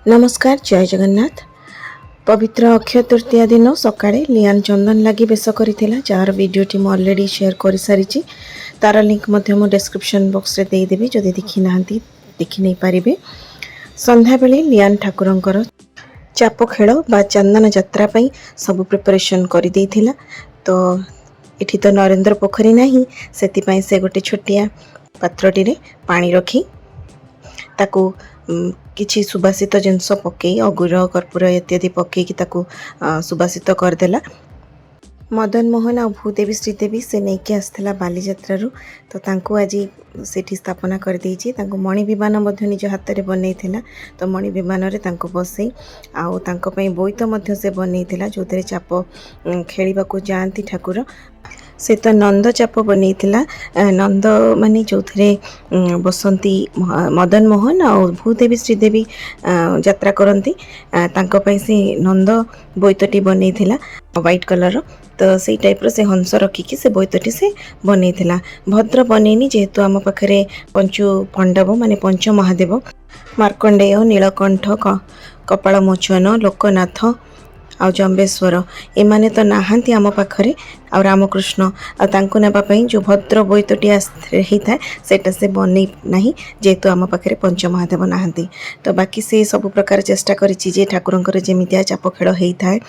नमस्कार जय जगन्नाथ। पवित्र अक्षय तृतीया दिन सकाळे लियान चंदन लगी बेस करिथिला जार वीडियोटी मु ऑलरेडी शेयर कर सारी। तार लिंक मध्य मु डिस्क्रिप्शन बॉक्स रे दे देबी जदि देखि नाहंती देखि नै पारिबे। संध्या बेले लियान ठाकुरंकर चाप खेल बा चंदन यात्रा पई सब प्रिपरेशन करि देथिला। तो एठी तो नरेंद्र पोखरी नाही सेति पई से गोटे छोटिया पात्रटी रे पानी रखी ताकू किछि सुबासित जिनस पकई अगुर कर्पूर इत्यादि पकईकी ताकू सुबासित करदेला। मदन मोहन आ भूदेवी श्रीदेवी से नहीं कि आसला बालीजात्रु तो तांको आज सेठी स्थापना कर देइछि। तांको मणि विमान मध्य निज हाथ रे बनैथिला। तो मणि विमान रे तांको बसई आउ तांको पई बोईत मध्य से बनैथिला जोतरे चाप खेलिबा को जांती ठाकुर। से तो नंद चाप बनैथिला नंद माने जो थे बसंती मदन मोहन आ भूदेवी श्रीदेवी यात्रा करती से नंद बोईतटी बनैथिला व्हाइट कलर। तो से टाइप से हंस रखिकी से बोईतटी से बनैथिला। भद्र बनैनी जेहेतु आम पाखरे पंचु पांडव माने पंच महादेव मार्कंडेय नीलकंठ कपाल मोचन लोकनाथ आ जम्बेश्वर एमाने तो नाहांती आम पाखरे आ रामकृष्ण आंकु नापाई जो भद्र बोईतटी होता है सेटा से बन नहीं जेहेतु आम पाखे पंचमहादेव नहांती। तो बाकी से सब प्रकार चेष्टा करी ठाकुर जमितिया चाप खेल होता है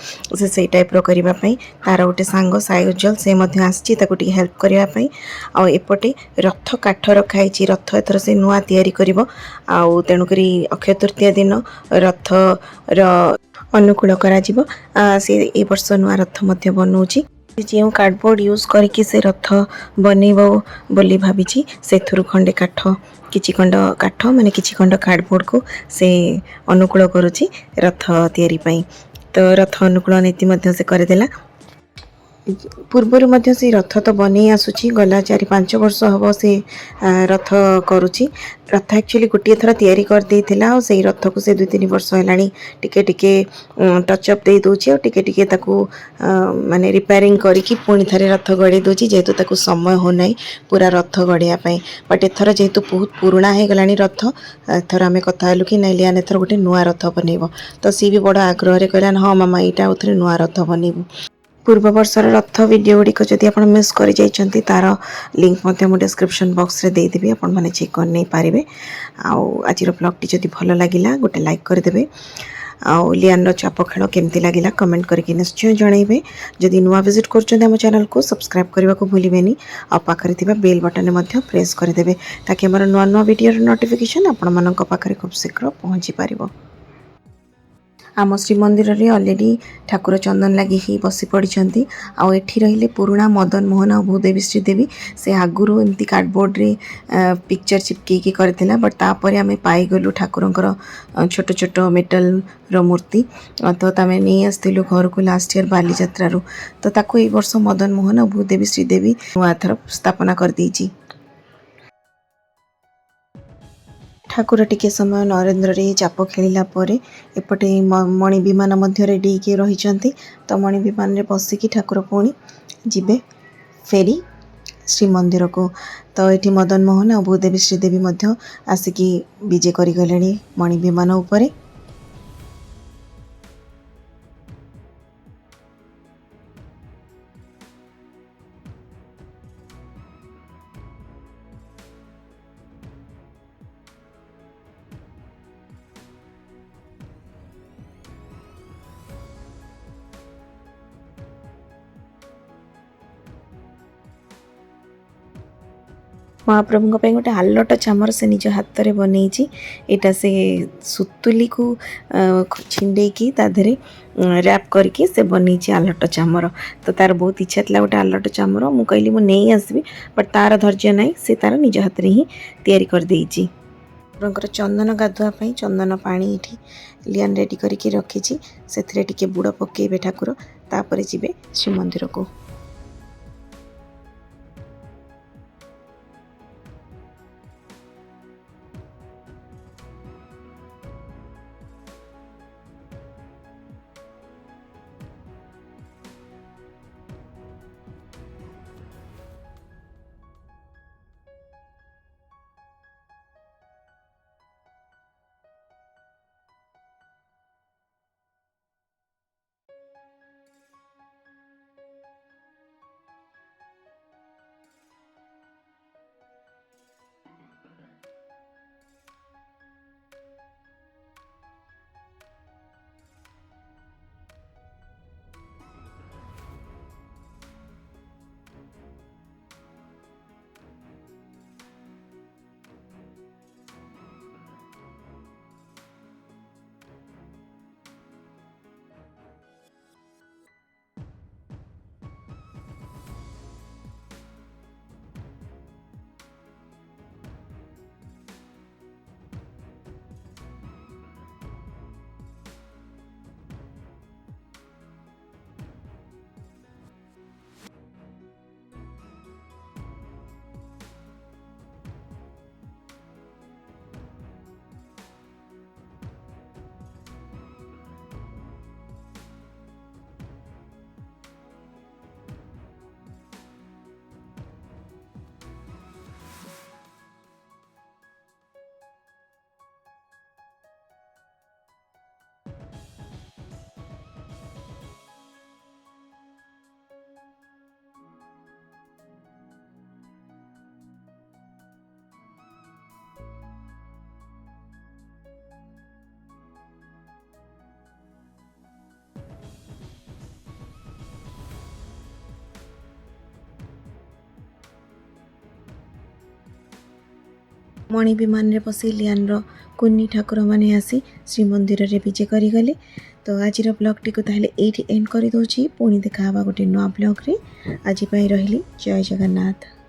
से टाइप करने तार गोटे सांग साइजल से आसी हेल्प करने आउटे रथ काठ रखाई रथ एथर से नुआ तैयारी कर तेणुक अक्षय तृतीया दिन रथ अनुकूल से ए वर्ष नुआ रथ बनाऊँगी जो कार्डबोर्ड यूज करके से रथ बनइब बोली भाभी से खंडे काठ किछि खंड काठ माने किछि खंड कार्डबोर्ड को से अनुकूल करुच्ची रथ तैयारी पाई। तो रथ अनुकूल नीति मध्य से करदेला। पूर्वर से रथ तो बन आसूची गला 4-5 वर्ष हम से रथ करुच्ची। रथ एक्चुअली गोटे थर तैयारी कर देइथिला और से रथ को से 2-3 वर्ष है टिके टिके टचअप दे दूची और टिके टिके ताकू माने रिपेयरिंग करिकी पुणी थरे रथ गड़े दूची जेहेतु ताकू समय हो नहीं पूरा रथ गढ़िया पाई। बट एथर जेहेतु बहुत पुराना हो गलानी रथ एथर आम कथा हेलु कि नाइ लियान एथर गोटे नुआ रथ बनइब। तो सी भी बड़ आग्रह कहला हाँ मामा यहाँ आउथरे नुआ रथ बनइबू। पूर्व वर्षर रथ वीडियो गुड़िक जदि आप मिस कर जाइछंती तार लिंक मध्य मु डिस्क्रिप्शन बॉक्स रे दे देबी आपण माने चेक कर नै पारिबे। आज ब्लॉग टी जदि भल लागिला गोटे लाइक करदेवे। आउ लियान रो चाप खेल केमती लागिला कमेंट करके निश्चय जनइबे। जदि नुआ विजिट करछंती हम चैनल को सब्सक्राइब करबा को भूलिबेनी आ पाखरे थिबा बेल बटन मध्य प्रेस करदेवे ताकि हमर नुआ नुआ वीडियो नोटिफिकेशन आपण मानक पाखरे खूब शीघ्र पहुंची पारिबो। आम श्रीमंदिर रे ऑलरेडी ठाकुर चंदन लगी ही बसी पड़ी आउ एठी रहिले पुराना मदन मोहन और भूदेवी श्रीदेवी से आगुरु एमती कार्डबोर्ड रे पिक्चर चिपकी करथिला। बट तापर आमे पाई गलु ठाकुरंकर छोट छोट मेटल रो मूर्ति तो तमे नहीं आस्तिलु घर को लास्ट ईयर बाली यात्रा तो ताको ए वर्ष मदन मोहन और भूदेवी श्रीदेवी नुआ थर स्थापना कर दीची। ठाकुर टिके समय नरेंद्र रे चाप खेलिला परे एपटे मणि विमान मध्य रेडी के रही। तो मणि विमान रे बसिकी ठाकुर पुणी जिबे फेरी श्रीमंदिर को। तो ये मदन मोहन और भूदेवी श्रीदेवी मध्य आसिकी विजे करी गलेनी मणि विमान उपरे। महाप्रभु गोटे आलट चामर से निज हाथ में बनई यहाँ से सुतुली को छिंडे की ताधरे रैप करके से बनई आलट चामर। तो तार बहुत इच्छा थी गोटे आलट चामर मु कहली मु नहीं आसबी बट तार धैर्य नाई से तार निज हाथ में ही तैयारी कर देइछि। चंदन गाधुआपाई चंदन पानी ये लियान रेडी करके रखी से बुड़ पकेबे ठाकुर तापर जीवे श्रीमंदिर को। मणि विमान रे बसी लियान रो कुन्नी ठाकुर माने आसी श्रीमंदिर रे विजे करी गले। तो आज ब्लॉग टी को ताहले एठी एंड करी दउची। पुणी देखा हवा गोटे नुआ ब्लॉग रे। आज पई रहिली जय जगन्नाथ।